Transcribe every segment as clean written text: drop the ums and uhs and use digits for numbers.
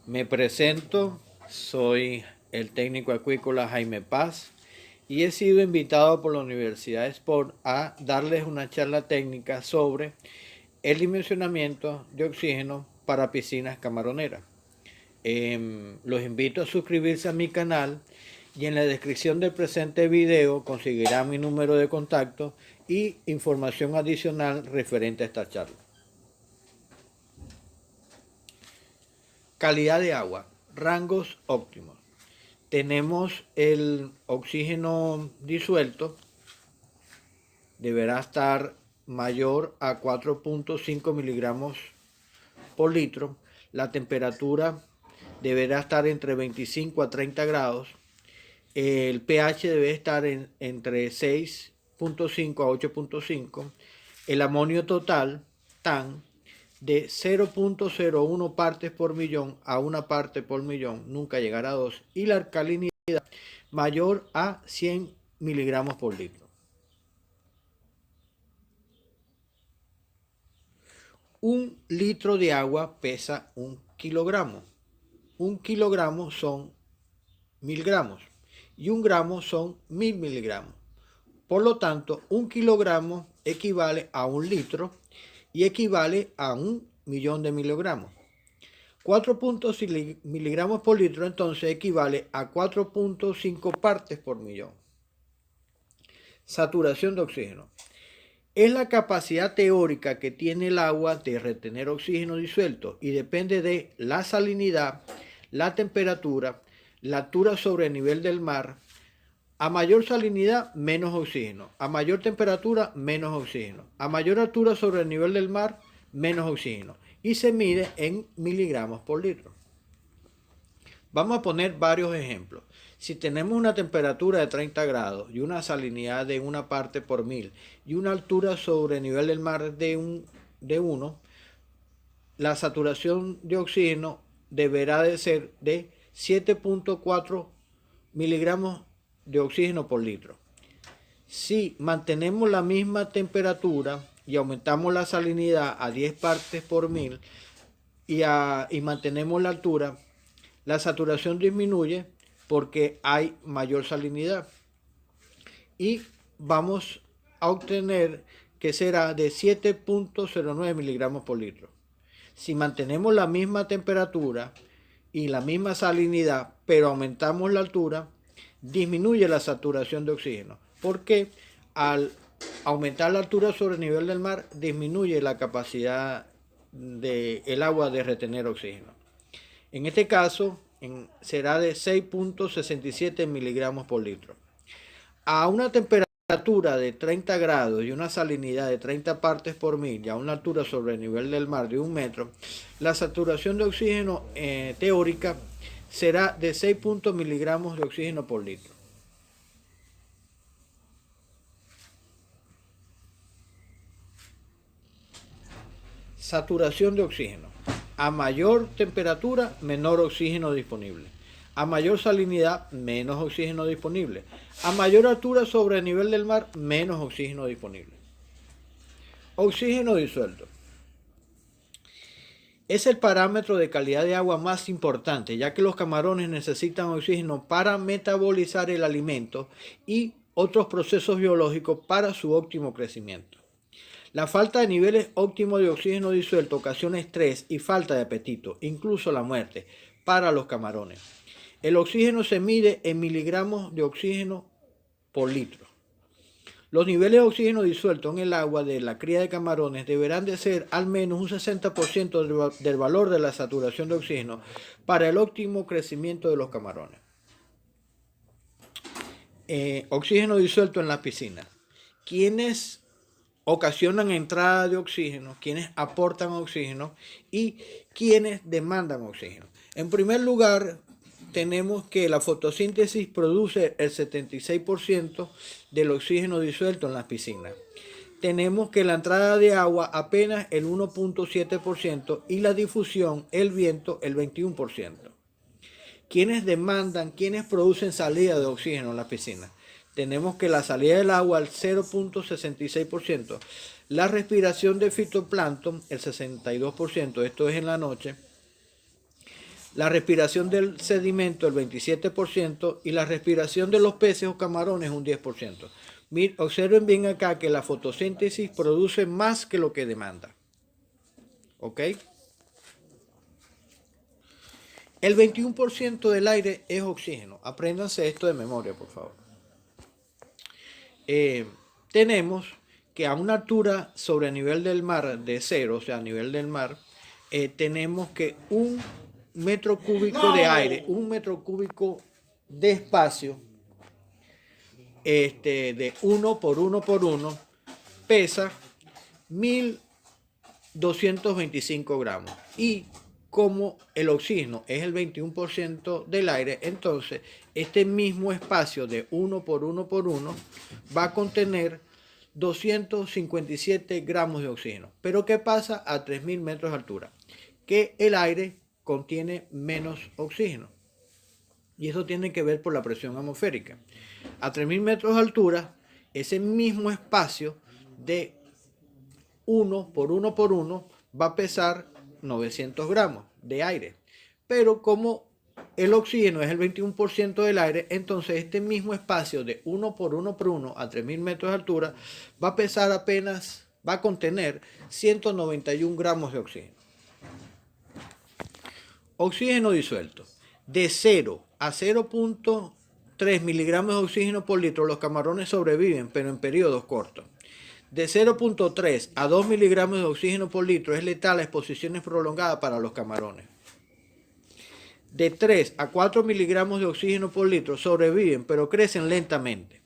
Me presento, soy el técnico acuícola Jaime Paz y he sido invitado por la Universidad Sport a darles una charla técnica sobre el dimensionamiento de oxígeno para piscinas camaroneras. Los invito a suscribirse a mi canal y en la descripción del presente video conseguirán mi número de contacto y información adicional referente a esta charla. Calidad de agua, rangos óptimos. Tenemos el oxígeno disuelto, deberá estar mayor a 4.5 miligramos por litro. La temperatura deberá estar entre 25 a 30 grados. El pH debe estar entre 6.5 a 8.5. El amonio total, TAN, de 0.01 partes por millón a 1 parte por millón, nunca llegará a 2. Y la alcalinidad mayor a 100 miligramos por litro. Un litro de agua pesa 1 kilogramo. 1 kilogramo son 1000 gramos y 1 gramo son 1000 miligramos. Por lo tanto, 1 kilogramo equivale a 1 litro y equivale a 1 millón de miligramos. 4.5 miligramos por litro entonces equivale a 4.5 partes por millón. Saturación de oxígeno. Es la capacidad teórica que tiene el agua de retener oxígeno disuelto y depende de la salinidad, la temperatura, la altura sobre el nivel del mar. A mayor salinidad, menos oxígeno. A mayor temperatura, menos oxígeno. A mayor altura sobre el nivel del mar, menos oxígeno. Y se mide en miligramos por litro. Vamos a poner varios ejemplos. Si tenemos una temperatura de 30 grados y una salinidad de 1 parte por mil y una altura sobre el nivel del mar de 1, la saturación de oxígeno deberá de ser de 7.4 miligramos de oxígeno por litro. Si mantenemos la misma temperatura y aumentamos la salinidad a 10 partes por mil y mantenemos la altura, la saturación disminuye porque hay mayor salinidad y vamos a obtener que será de 7.09 miligramos por litro. Si mantenemos la misma temperatura y la misma salinidad, pero aumentamos la altura, disminuye la saturación de oxígeno, porque al aumentar la altura sobre el nivel del mar, disminuye la capacidad del agua de retener oxígeno. En este caso, será de 6.67 miligramos por litro. A una temperatura de 30 grados y una salinidad de 30 partes por mil y a una altura sobre el nivel del mar de 1 metro, la saturación de oxígeno teórica será de 6 miligramos de oxígeno por litro. Saturación de oxígeno. A mayor temperatura, menor oxígeno disponible. A mayor salinidad, menos oxígeno disponible. A mayor altura sobre el nivel del mar, menos oxígeno disponible. Oxígeno disuelto. Es el parámetro de calidad de agua más importante, ya que los camarones necesitan oxígeno para metabolizar el alimento y otros procesos biológicos para su óptimo crecimiento. La falta de niveles óptimos de oxígeno disuelto ocasiona estrés y falta de apetito, incluso la muerte, para los camarones. El oxígeno se mide en miligramos de oxígeno por litro. Los niveles de oxígeno disuelto en el agua de la cría de camarones deberán de ser al menos un 60% del valor de la saturación de oxígeno para el óptimo crecimiento de los camarones. Oxígeno disuelto en las piscinas. ¿Quiénes ocasionan entrada de oxígeno, quienes aportan oxígeno y quienes demandan oxígeno? En primer lugar, tenemos que la fotosíntesis produce el 76% del oxígeno disuelto en las piscinas. Tenemos que la entrada de agua apenas el 1.7% y la difusión, el viento, el 21%. ¿Quiénes demandan, quiénes producen salida de oxígeno en las piscinas? Tenemos que la salida del agua al 0.66%, la respiración de fitoplancton el 62%, esto es en la noche, la respiración del sedimento el 27% y la respiración de los peces o camarones un 10%. Observen bien acá que la fotosíntesis produce más que lo que demanda. ¿Ok? El 21% del aire es oxígeno. Apréndanse esto de memoria, por favor. Tenemos que a una altura sobre el nivel del mar de cero, o sea, a nivel del mar, tenemos que un metro cúbico de aire, un metro cúbico de espacio, de 1 por 1 por 1, pesa 1225 gramos. Y como el oxígeno es el 21% del aire, entonces este mismo espacio de 1 por 1 por 1 va a contener 257 gramos de oxígeno. Pero ¿qué pasa a 3000 metros de altura? Que el aire contiene menos oxígeno. Y eso tiene que ver por la presión atmosférica. A 3000 metros de altura, ese mismo espacio de 1 por 1 por 1 va a pesar 900 gramos de aire. Pero como el oxígeno es el 21% del aire, entonces este mismo espacio de 1 por 1 por 1 a 3000 metros de altura va a pesar apenas, va a contener 191 gramos de oxígeno. Oxígeno disuelto. De 0 a 0.3 miligramos de oxígeno por litro, los camarones sobreviven, pero en periodos cortos. De 0.3 a 2 miligramos de oxígeno por litro es letal a exposiciones prolongadas para los camarones. De 3 a 4 miligramos de oxígeno por litro sobreviven, pero crecen lentamente.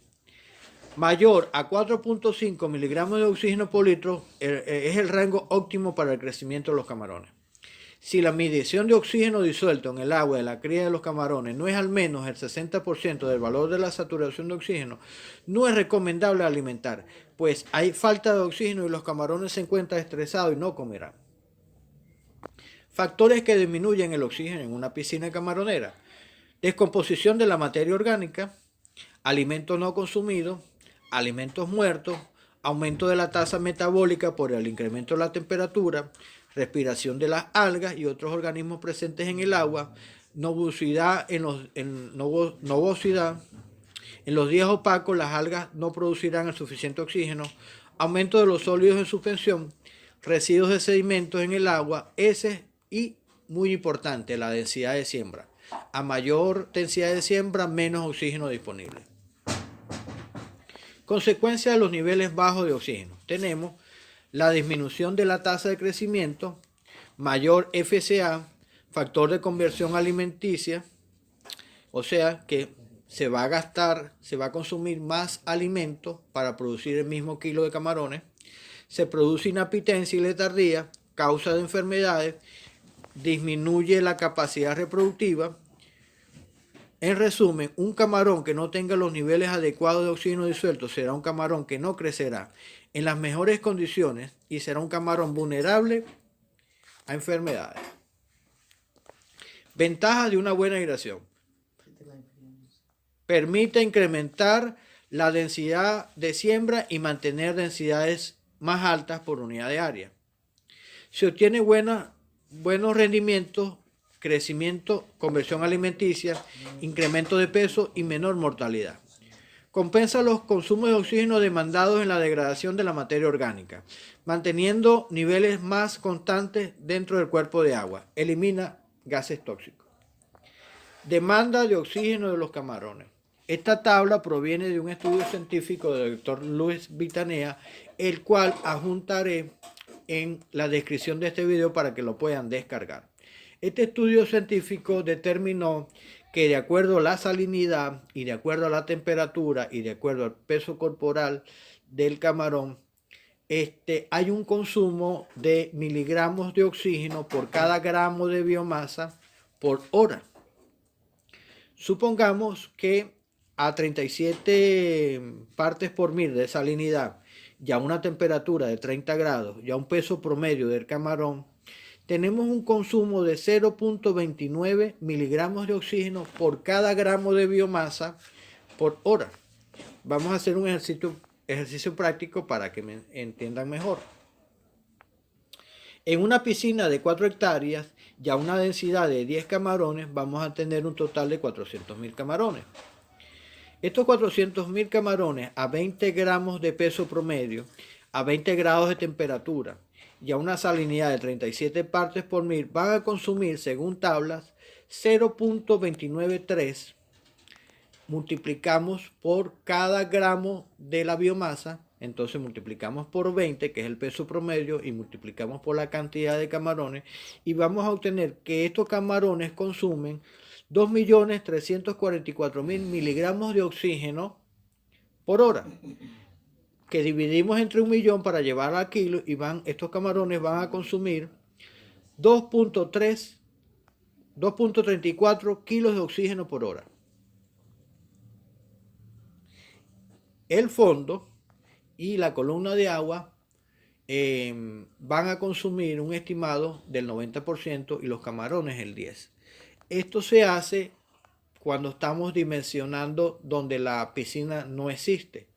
Mayor a 4.5 miligramos de oxígeno por litro es el rango óptimo para el crecimiento de los camarones. Si la medición de oxígeno disuelto en el agua de la cría de los camarones no es al menos el 60% del valor de la saturación de oxígeno, no es recomendable alimentar, pues hay falta de oxígeno y los camarones se encuentran estresados y no comerán. Factores que disminuyen el oxígeno en una piscina camaronera: descomposición de la materia orgánica, alimentos no consumidos, alimentos muertos, aumento de la tasa metabólica por el incremento de la temperatura, respiración de las algas y otros organismos presentes en el agua, nubosidad en los días opacos, las algas no producirán el suficiente oxígeno, aumento de los sólidos en suspensión, residuos de sedimentos en el agua, heces y, muy importante, la densidad de siembra. A mayor densidad de siembra, menos oxígeno disponible. Consecuencia de los niveles bajos de oxígeno. Tenemos la disminución de la tasa de crecimiento, mayor FCA, factor de conversión alimenticia, o sea que se va a consumir más alimento para producir el mismo kilo de camarones, se produce inapitencia y letargía, causa de enfermedades, disminuye la capacidad reproductiva. En resumen, un camarón que no tenga los niveles adecuados de oxígeno disuelto será un camarón que no crecerá en las mejores condiciones y será un camarón vulnerable a enfermedades. Ventajas de una buena aireación. Permite incrementar la densidad de siembra y mantener densidades más altas por unidad de área. Se obtiene buenos rendimientos, crecimiento, conversión alimenticia, incremento de peso y menor mortalidad. Compensa los consumos de oxígeno demandados en la degradación de la materia orgánica, manteniendo niveles más constantes dentro del cuerpo de agua. Elimina gases tóxicos. Demanda de oxígeno de los camarones. Esta tabla proviene de un estudio científico del Dr. Luis Vitanea, el cual adjuntaré en la descripción de este video para que lo puedan descargar. Este estudio científico determinó que de acuerdo a la salinidad y de acuerdo a la temperatura y de acuerdo al peso corporal del camarón, hay un consumo de miligramos de oxígeno por cada gramo de biomasa por hora. Supongamos que a 37 partes por mil de salinidad y a una temperatura de 30 grados y a un peso promedio del camarón, tenemos un consumo de 0.29 miligramos de oxígeno por cada gramo de biomasa por hora. Vamos a hacer un ejercicio práctico para que me entiendan mejor. En una piscina de 4 hectáreas y a una densidad de 10 camarones vamos a tener un total de 400.000 camarones. Estos 400.000 camarones a 20 gramos de peso promedio, a 20 grados de temperatura y a una salinidad de 37 partes por mil van a consumir, según tablas, 0.293. Multiplicamos por cada gramo de la biomasa, entonces multiplicamos por 20, que es el peso promedio, y multiplicamos por la cantidad de camarones, y vamos a obtener que estos camarones consumen 2.344.000 miligramos de oxígeno por hora, que dividimos entre 1.000.000 para llevar a kilo, y estos camarones van a consumir 2.34 kilos de oxígeno por hora. El fondo y la columna de agua van a consumir un estimado del 90% y los camarones el 10%. Esto se hace cuando estamos dimensionando donde la piscina no existe.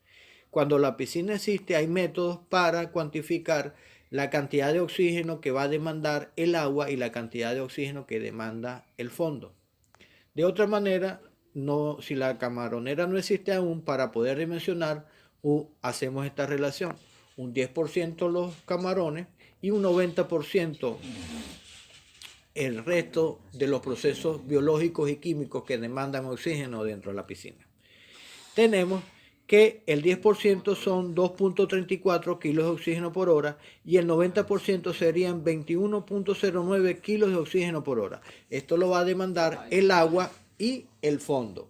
Cuando la piscina existe, hay métodos para cuantificar la cantidad de oxígeno que va a demandar el agua y la cantidad de oxígeno que demanda el fondo. De otra manera, si la camaronera no existe aún, para poder dimensionar, hacemos esta relación. Un 10% los camarones y un 90% el resto de los procesos biológicos y químicos que demandan oxígeno dentro de la piscina. Tenemos que el 10% son 2.34 kilos de oxígeno por hora y el 90% serían 21.09 kilos de oxígeno por hora. Esto lo va a demandar el agua y el fondo,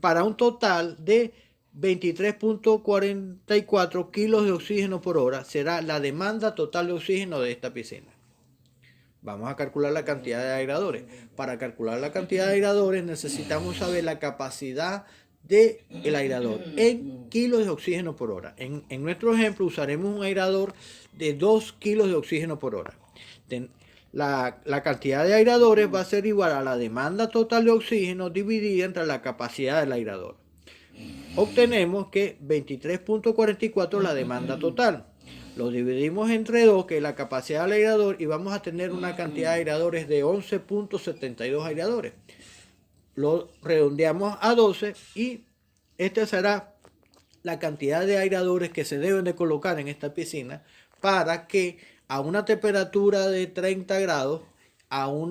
para un total de 23.44 kilos de oxígeno por hora será la demanda total de oxígeno de esta piscina. Vamos a calcular la cantidad de airadores. Para calcular la cantidad de airadores necesitamos saber la capacidad del airador en kilos de oxígeno por hora. En nuestro ejemplo usaremos un airador de 2 kilos de oxígeno por hora. La cantidad de airadores va a ser igual a la demanda total de oxígeno dividida entre la capacidad del airador. Obtenemos que 23.44 es la demanda total. Lo dividimos entre 2, que es la capacidad del airador, y vamos a tener una cantidad de airadores de 11.72 airadores. Lo redondeamos a 12 y esta será la cantidad de airadores que se deben de colocar en esta piscina para que a una temperatura de 30 grados, a un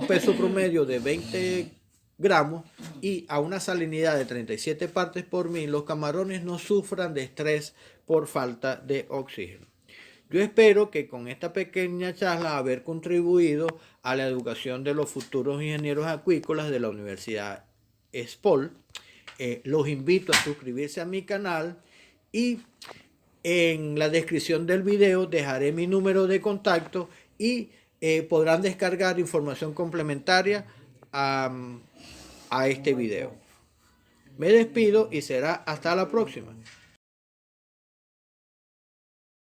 peso promedio de 20 gramos y a una salinidad de 37 partes por mil, los camarones no sufran de estrés por falta de oxígeno. Yo espero que con esta pequeña charla haber contribuido a la educación de los futuros ingenieros acuícolas de la Universidad ESPOL. Los invito a suscribirse a mi canal y en la descripción del video dejaré mi número de contacto y podrán descargar información complementaria a este video. Me despido y será hasta la próxima.